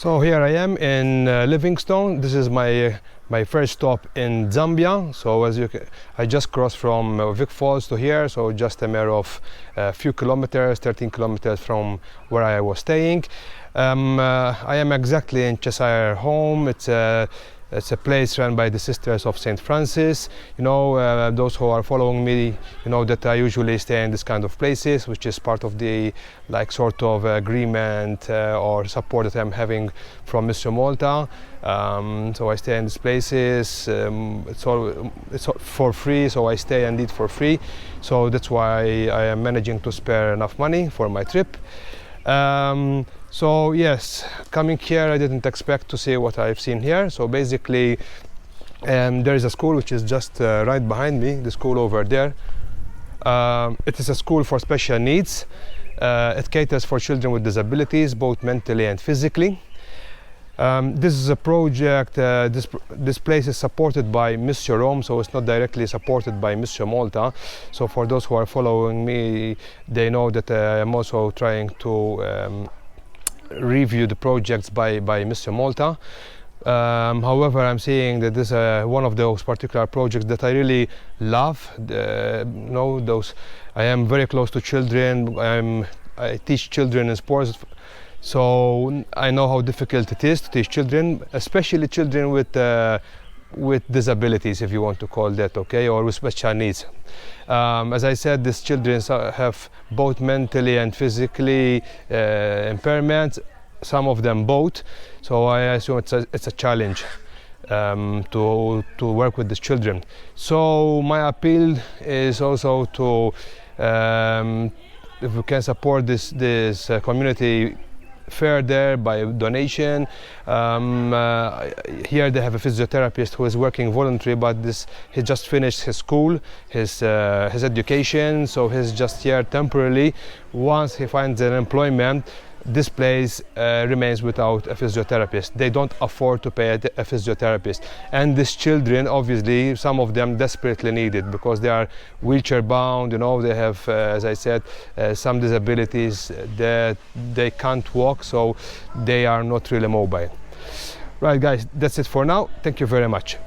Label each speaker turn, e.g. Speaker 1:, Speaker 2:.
Speaker 1: So here I am in Livingstone. This is my first stop in Zambia. So I just crossed from Vic Falls to here, so just a matter of a few kilometers, 13 kilometers from where I was staying. I am exactly in Cheshire home. It's a place run by the Sisters of St. Francis. You know, those who are following me, you know that I usually stay in this kind of places, which is part of the sort of agreement or support that I'm having from Mr. Malta. So I stay in these places. It's all for free, so I stay and eat for free. So that's why I am managing to spare enough money for my trip. So yes, coming here I didn't expect to see what I've seen here. So basically there is a school which is just right behind me, the school over there. It is a school for special needs. It caters for children with disabilities, both mentally and physically. This is a project, this place is supported by Mr. Rome, so it's not directly supported by Mr. Malta. So for those who are following me, they know that I'm also trying to review the projects by Mr. Malta. However, I'm seeing that this is one of those particular projects that I really love. I am very close to children. I teach children in sports. So I know how difficult it is to teach children, especially children with disabilities, if you want to call that, okay, or with special needs. As I said, these children have both mentally and physically impairments, some of them both. So I assume it's a challenge to work with these children. So my appeal is also to, if we can support this community further by donation. Here they have a physiotherapist who is working voluntary, but he just finished his school, his education, so he's just here temporarily. Once he finds an employment, this place remains without a physiotherapist. They don't afford to pay a physiotherapist, and these children, obviously, some of them desperately need it because they are wheelchair bound. You know, they have, as I said, some disabilities that they can't walk, so they are not really mobile. Right, guys, that's it for now. Thank you very much.